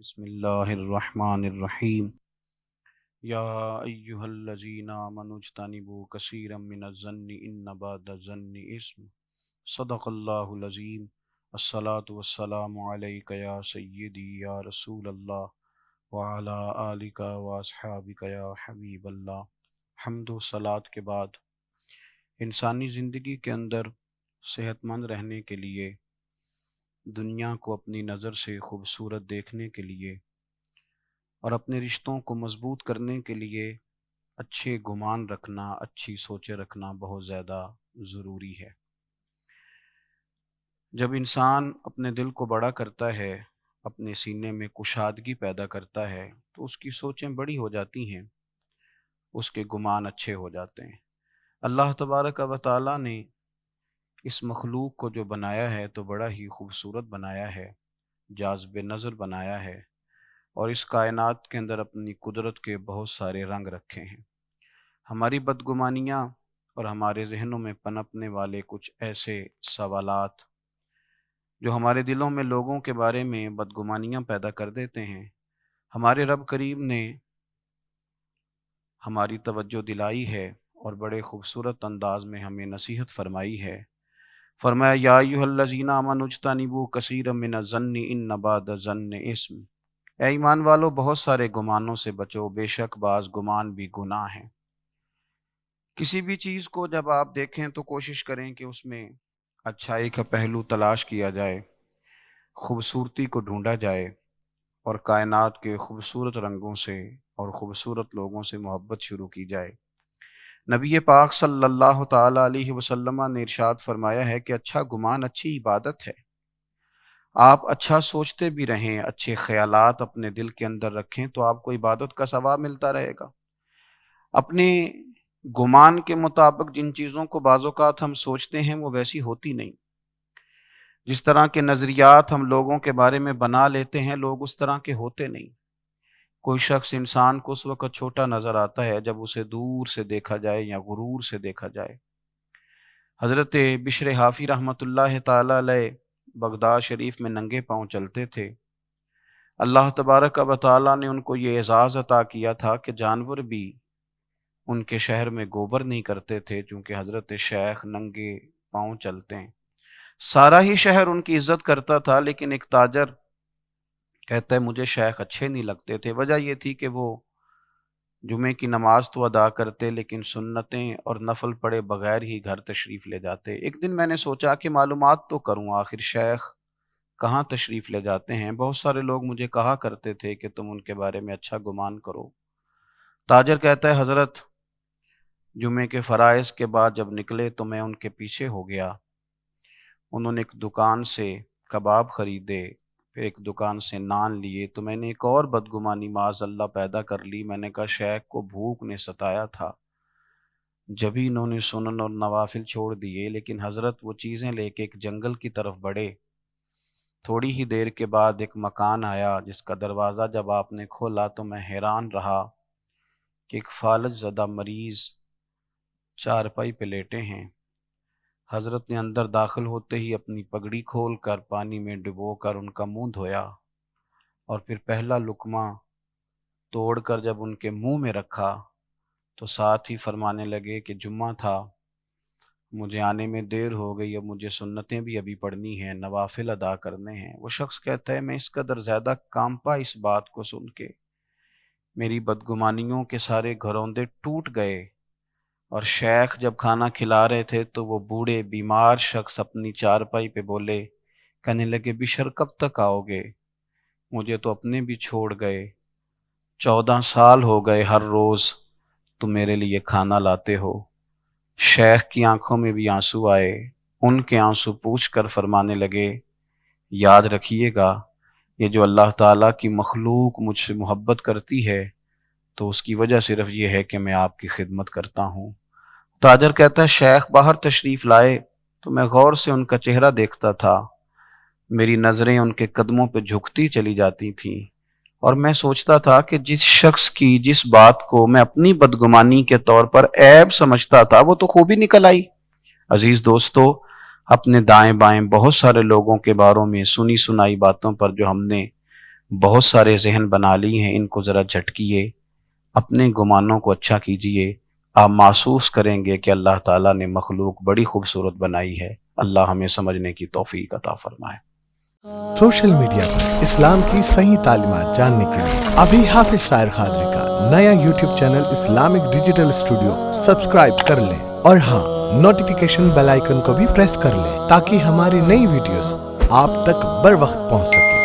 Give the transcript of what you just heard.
بسم اللہ الرحمن الرحیم یا ایہا الذین آمنوا اجتنبوا کثیرا من الظن ان بعض الظن اسم صدق اللہ العظیم الصلاۃ والسلام علیک یا سیدی یا رسول اللہ وعلی آلک واصحابک یا حبیب اللہ۔ حمد و صلاۃ کے بعد انسانی زندگی کے اندر صحت مند رہنے کے لیے، دنیا کو اپنی نظر سے خوبصورت دیکھنے کے لیے اور اپنے رشتوں کو مضبوط کرنے کے لیے اچھے گمان رکھنا، اچھی سوچیں رکھنا بہت زیادہ ضروری ہے۔ جب انسان اپنے دل کو بڑا کرتا ہے، اپنے سینے میں کشادگی پیدا کرتا ہے، تو اس کی سوچیں بڑی ہو جاتی ہیں، اس کے گمان اچھے ہو جاتے ہیں۔ اللہ تبارک و تعالیٰ نے اس مخلوق کو جو بنایا ہے تو بڑا ہی خوبصورت بنایا ہے، جاذب نظر بنایا ہے، اور اس کائنات کے اندر اپنی قدرت کے بہت سارے رنگ رکھے ہیں۔ ہماری بدگمانیاں اور ہمارے ذہنوں میں پنپنے والے کچھ ایسے سوالات جو ہمارے دلوں میں لوگوں کے بارے میں بدگمانیاں پیدا کر دیتے ہیں، ہمارے رب کریم نے ہماری توجہ دلائی ہے اور بڑے خوبصورت انداز میں ہمیں نصیحت فرمائی ہے۔ فرمایا یا ایھا الذین آمنوا اجتنبوا کثیرا من الظن ان بعض الظن اسم، اے ایمان والو بہت سارے گمانوں سے بچو، بے شک بعض گمان بھی گناہ ہیں۔ کسی بھی چیز کو جب آپ دیکھیں تو کوشش کریں کہ اس میں اچھائی کا پہلو تلاش کیا جائے، خوبصورتی کو ڈھونڈا جائے، اور کائنات کے خوبصورت رنگوں سے اور خوبصورت لوگوں سے محبت شروع کی جائے۔ نبی پاک صلی اللہ تعالیٰ علیہ وسلم نے ارشاد فرمایا ہے کہ اچھا گمان اچھی عبادت ہے۔ آپ اچھا سوچتے بھی رہیں، اچھے خیالات اپنے دل کے اندر رکھیں تو آپ کو عبادت کا ثواب ملتا رہے گا۔ اپنے گمان کے مطابق جن چیزوں کو بعض اوقات ہم سوچتے ہیں وہ ویسی ہوتی نہیں۔ جس طرح کے نظریات ہم لوگوں کے بارے میں بنا لیتے ہیں، لوگ اس طرح کے ہوتے نہیں۔ کوئی شخص انسان کو اس وقت چھوٹا نظر آتا ہے جب اسے دور سے دیکھا جائے یا غرور سے دیکھا جائے۔ حضرت بشر حافی رحمۃ اللہ تعالی علیہ بغداد شریف میں ننگے پاؤں چلتے تھے۔ اللہ تبارک و تعالیٰ نے ان کو یہ اعزاز عطا کیا تھا کہ جانور بھی ان کے شہر میں گوبر نہیں کرتے تھے، چونکہ حضرت شیخ ننگے پاؤں چلتے ہیں۔ سارا ہی شہر ان کی عزت کرتا تھا، لیکن ایک تاجر کہتا ہے مجھے شیخ اچھے نہیں لگتے تھے۔ وجہ یہ تھی کہ وہ جمعے کی نماز تو ادا کرتے، لیکن سنتیں اور نفل پڑھے بغیر ہی گھر تشریف لے جاتے۔ ایک دن میں نے سوچا کہ معلومات تو کروں، آخر شیخ کہاں تشریف لے جاتے ہیں۔ بہت سارے لوگ مجھے کہا کرتے تھے کہ تم ان کے بارے میں اچھا گمان کرو۔ تاجر کہتا ہے حضرت جمعے کے فرائض کے بعد جب نکلے تو میں ان کے پیچھے ہو گیا۔ انہوں نے ایک دکان سے کباب خریدے، پھر ایک دکان سے نان لیے، تو میں نے ایک اور بدگمانی معاذ اللہ پیدا کر لی۔ میں نے کہا شیخ کو بھوک نے ستایا تھا، جبھی انہوں نے سنن اور نوافل چھوڑ دیے۔ لیکن حضرت وہ چیزیں لے کے ایک جنگل کی طرف بڑھے۔ تھوڑی ہی دیر کے بعد ایک مکان آیا جس کا دروازہ جب آپ نے کھولا تو میں حیران رہا کہ ایک فالج زدہ مریض چارپائی پہ لیٹے ہیں۔ حضرت نے اندر داخل ہوتے ہی اپنی پگڑی کھول کر پانی میں ڈبو کر ان کا منہ دھویا، اور پھر پہلا لقمہ توڑ کر جب ان کے منہ میں رکھا تو ساتھ ہی فرمانے لگے کہ جمعہ تھا، مجھے آنے میں دیر ہو گئی، اب مجھے سنتیں بھی ابھی پڑھنی ہیں، نوافل ادا کرنے ہیں۔ وہ شخص کہتا ہے میں اس قدر زیادہ کانپا اس بات کو سن کے، میری بدگمانیوں کے سارے گھروندے ٹوٹ گئے، اور شیخ جب کھانا کھلا رہے تھے تو وہ بوڑھے بیمار شخص اپنی چارپائی پہ بولے، کہنے لگے بشر کب تک آؤ گے؟ مجھے تو اپنے بھی چھوڑ گئے، 14 سال ہو گئے ہر روز تم میرے لیے کھانا لاتے ہو۔ شیخ کی آنکھوں میں بھی آنسو آئے، ان کے آنسو پوچھ کر فرمانے لگے یاد رکھیے گا، یہ جو اللہ تعالیٰ کی مخلوق مجھ سے محبت کرتی ہے تو اس کی وجہ صرف یہ ہے کہ میں آپ کی خدمت کرتا ہوں۔ تاجر کہتا ہے شیخ باہر تشریف لائے تو میں غور سے ان کا چہرہ دیکھتا تھا، میری نظریں ان کے قدموں پہ جھکتی چلی جاتی تھیں، اور میں سوچتا تھا کہ جس شخص کی جس بات کو میں اپنی بدگمانی کے طور پر عیب سمجھتا تھا وہ تو خوبی نکل آئی۔ عزیز دوستو، اپنے دائیں بائیں بہت سارے لوگوں کے باروں میں سنی سنائی باتوں پر جو ہم نے بہت سارے ذہن بنا لی ہیں، ان کو ذرا جھٹکیے، اپنے گمانوں کو اچھا کیجئے، آپ محسوس کریں گے کہ اللہ تعالیٰ نے مخلوق بڑی خوبصورت بنائی ہے۔ اللہ ہمیں سمجھنے کی توفیق عطا فرمائے۔ سوشل میڈیا پر اسلام کی صحیح تعلیمات جاننے کے لیے ابھی حافظ سائر قادری کا نیا YouTube channel Islamic digital studio subscribe کر لیں، اور ہاں، نوٹیفیکیشن بیل آئیکن کو بھی پریس کر لیں تاکہ ہماری نئی ویڈیوز آپ تک بر وقت پہنچ سکیں۔